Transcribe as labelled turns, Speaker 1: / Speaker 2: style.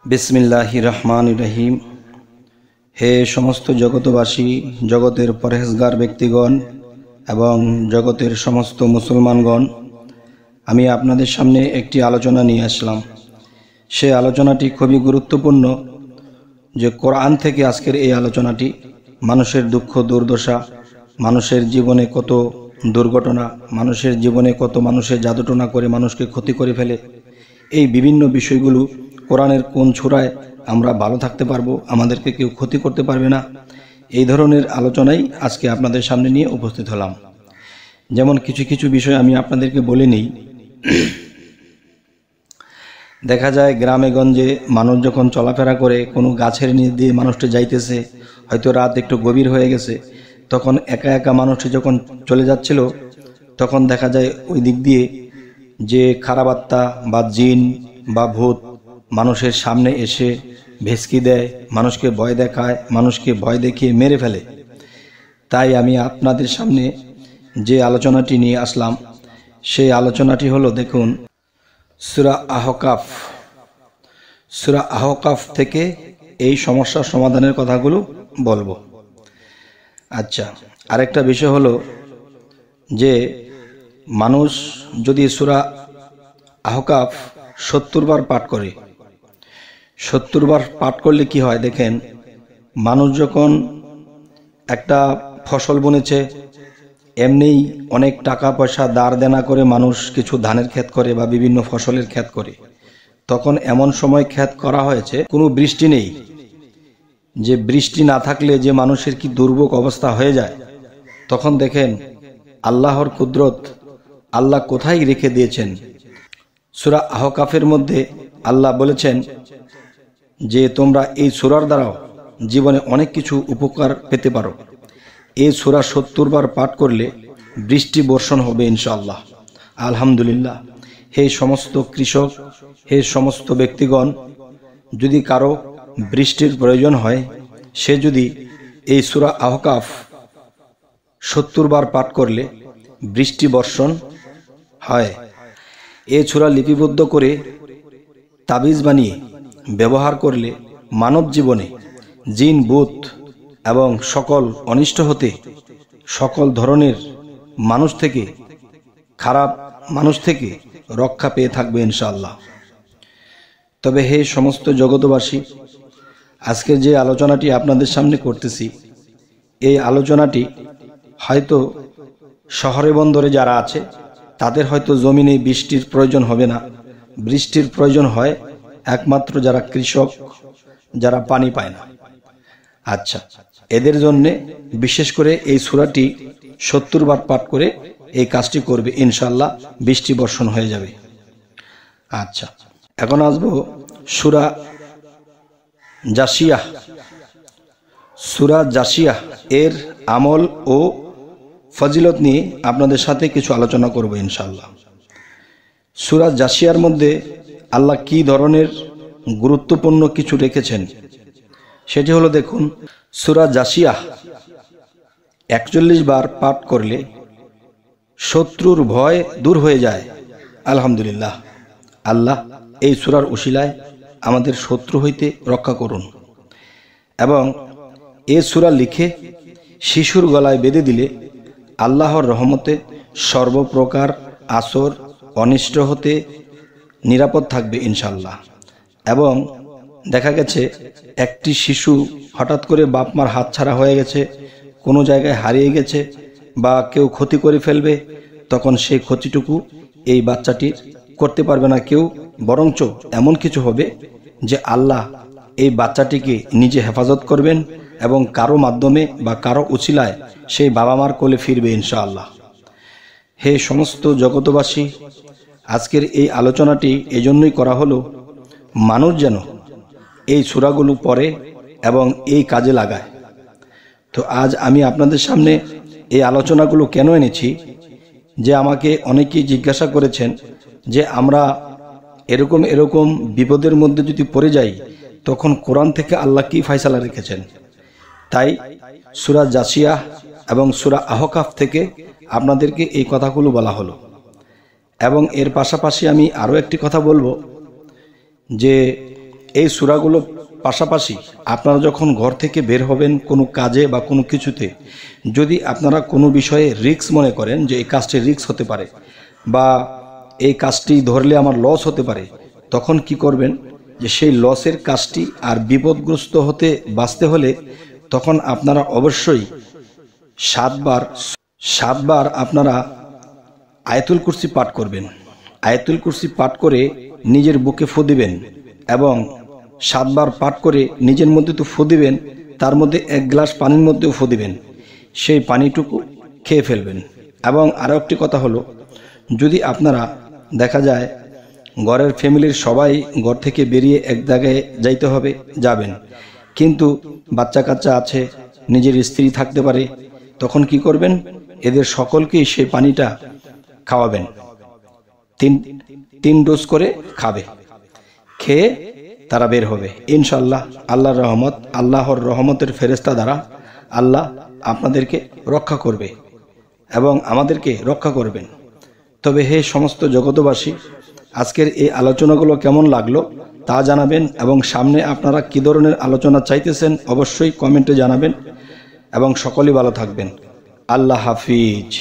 Speaker 1: बिस्मिल्लाहिर रहमानिर रहीम। हे समस्त जगतबासी, जगतेर परहेजगार व्यक्तिगण एवं जगतेर समस्त मुसलमानगण, आमी आपनादेर सामने एकटी आलोचना निये आसलाम। से आलोचनाटी खुबই गुरुत्वपूर्ण जे कुरान थेके आजकेर এই आलोचनाटी मानुषेर दुःख दुर्दशा, मानुषेर जीवने कत दुर्घटना, मानुषेर जीवने कत मानुषेर जादुटना करे मानुषके क्षति करे फेले, এই বিভিন্ন বিষয়গুলো কোরআনের কোন সূরায় আমরা ভালো থাকতে পারবো, আমাদেরকে কেউ ক্ষতি করতে পারবে না, এই ধরনের আলোচনাই আজকে আপনাদের সামনে নিয়ে উপস্থিত হলাম। যেমন কিছু কিছু বিষয় আমি আপনাদেরকে বলে নেই। দেখা যায় গ্রামে গঞ্জে মানুষ যখন চলাফেরা করে কোনো গাছের নিচ দিয়ে মানুষটি যাইতেছে, হয়তো রাত একটু গভীর হয়ে গেছে, তখন একা একা মানুষটি যখন চলে যাচ্ছিল তখন দেখা যায় ওই দিক দিয়ে যে খারাপ আত্মা বা জিন বা ভূত মানুষের সামনে এসে ভেসকি দেয়, মানুষকে ভয় দেখায়, মানুষকে ভয় দেখিয়ে মেরে ফেলে। তাই আমি আপনাদের সামনে যে আলোচনাটি নিয়ে আসলাম সেই আলোচনাটি হলো, দেখুন, সূরা আহকাফ। সূরা আহকাফ থেকে এই সমস্যার সমাধানের কথাগুলো বলবো। আচ্ছা, আরেকটা বিষয় হলো যে মানুষ যদি সূরা আহকাফ 70 বার পাঠ করে, 70 বার পাঠ করলে কি হয় দেখেন, মানুষ যখন একটা ফসল বুনেছে, এমনিই অনেক টাকা পয়সা দাঁড় দেনা করে মানুষ কিছু ধানের ক্ষেত করে বা বিভিন্ন ফসলের ক্ষেত করে, তখন এমন সময় ক্ষেত করা হয়েছে কোনো বৃষ্টি নেই, যে বৃষ্টি না থাকলে যে মানুষের কি দুর্ভোগ অবস্থা হয়ে যায়, তখন দেখেন আল্লাহর কুদরত আল্লাহ কোথায় রেখে দিয়েছেন। সূরা আহকাফের মধ্যে আল্লাহ বলেছেন যে তোমরা এই সূরার দ্বারাও জীবনে অনেক কিছু উপকার পেতে পারো। এই সূরা 70 বার পাঠ করলে বৃষ্টি বর্ষণ হবে ইনশাআল্লাহ। আলহামদুলিল্লাহ। হে সমস্ত কৃষক, হে সমস্ত ব্যক্তিগণ, যদি কারো বৃষ্টির প্রয়োজন হয়, সে যদি এই সূরা আহকাফ 70 বার পাঠ করলে বৃষ্টি বর্ষণ হয়। এই সূরা লিপিবদ্ধ করে তাবিজ বানিয়ে ব্যবহার করলে মানব জীবনে জিন ভূত এবং সকল অনিষ্ট হতে, সকল ধরনের মানুষ থেকে, খারাপ মানুষ থেকে রক্ষা পেয়ে থাকবে ইনশাআল্লাহ। তবে হে সমস্ত জগতবাসী, আজকের যে আলোচনাটি আপনাদের সামনে করতেছি, এই আলোচনাটি হয়তো শহরে বন্দরে যারা আছে তাদের হয়তো জমিনে বৃষ্টির প্রয়োজন হবে না। বৃষ্টির প্রয়োজন হয় একমাত্র যারা কৃষক, যারা পানি পায় না। আচ্ছা, এদের জন্যে বিশেষ করে এই সূরাটি 70 বার পাঠ করে এই কাজটি করবে, ইনশাআল্লাহ বৃষ্টি বর্ষণ হয়ে যাবে। আচ্ছা, এখন আসবো সূরা জাসিয়াহ। সূরা জাসিয়াহ এর আমল ও ফজিলত নিয়ে আপনাদের সাথে কিছু আলোচনা করব ইনশাআল্লাহ। সূরা জাসিয়ার মধ্যে আল্লাহ কি ধরনের গুরুত্বপূর্ণ কিছু রেখেছেন সেটি হলো, দেখুন, সূরা জাসিয়াহ 41 বার পাঠ করলে শত্রুর ভয় দূর হয়ে যায়। আলহামদুলিল্লাহ। আল্লাহ এই সূরার উসিলায় আমাদের শত্রু হইতে রক্ষা করুন। এবং এই সূরা লিখে শিশুর গলায় বেঁধে দিলে আল্লাহর রহমতে সর্বপ্রকার আসর অনিষ্ট হতে নিরাপদ থাকবে ইনশাআল্লাহ। এবং দেখা গেছে একটি শিশু হঠাৎ করে বাপ মার হাত ছাড়া হয়ে গেছে, কোনো জায়গায় হারিয়ে গেছে বা কেউ ক্ষতি করে ফেলবে, তখন সেই ক্ষতিটুকু এই বাচ্চাটির করতে পারবে না কেউ, বরঞ্চ এমন কিছু হবে যে আল্লাহ এই বাচ্চাটিকে নিজে হেফাজত করবেন এবং কারো মাধ্যমে বা কারো উছিলায় সেই বাবা মার কোলে ফিরবে ইনশাআল্লাহ। হে সমস্ত জগতবাসী, আজকের এই আলোচনাটি এজন্যই করা হলো, মানুষ যেন এই সূরাগুলো পড়ে এবং এই কাজে লাগায়। তো আজ আমি আপনাদের সামনে এই আলোচনাগুলো কেন এনেছি, যে আমাকে অনেকেই জিজ্ঞাসা করেছেন যে আমরা এরকম এরকম বিপদের মধ্যে যদি পড়ে যাই তখন কোরআন থেকে আল্লাহ কি ফয়সালা রেখেছেন। তাই সূরা জাসিয়াহ এবং সূরা আহকাফ থেকে আপনাদেরকে এই কথাগুলো বলা হলো। এবং এর পাশাপাশি আমি আরও একটি কথা বলবো যে এই সূরাগুলো পাশাপাশি আপনারা যখন ঘর থেকে বের হবেন কোনো কাজে বা কোনো কিছুতে, যদি আপনারা কোনো বিষয়ে রিস্ক মনে করেন যে এই কাজটি রিস্ক হতে পারে বা এই কাজটি ধরলে আমার লস হতে পারে, তখন কি করবেন যে সেই লসের কাজটি আর বিপদগ্রস্ত হতে বাঁচতে হলে তখন আপনারা অবশ্যই 7 বার আপনারা আয়াতুল কুরসি পাঠ করবেন। আয়াতুল কুরসি পাঠ করে নিজের বুকে ফু দিবেন এবং 7 বার পাঠ করে নিজের মধ্যে তো ফু দিবেন, তার মধ্যে 1 গ্লাস পানির মধ্যেও ফু দিবেন, সেই পানিটুকু খেয়ে ফেলবেন। এবং আরও একটি কথা হলো, যদি আপনারা দেখা যায় ঘরের ফ্যামিলির সবাই ঘর থেকে বেরিয়ে এক জায়গায় যাইতে হবে, যাবেন, কিন্তু বাচ্চা কাচ্চা আছে, নিজের স্ত্রী থাকতে পারে, তখন কি করবেন, এদের সকলকেই সেই পানিটা খাওয়াবেন। 3 ডোজ করে খাবে, খেয়ে তারা বের হবে ইনশাআল্লাহ। আল্লাহর রহমত, আল্লাহর রহমতের ফেরেশতা দ্বারা আল্লাহ আপনাদেরকে রক্ষা করবে এবং আমাদেরকে রক্ষা করবেন। তবে হে সমস্ত জগতবাসী, আজকের এই আলোচনাগুলো কেমন লাগলো তা জানাবেন এবং সামনে আপনারা কী ধরনের আলোচনা চাইতেছেন অবশ্যই কমেন্টে জানাবেন এবং সকলেই ভালো থাকবেন। আল্লাহ হাফিজ।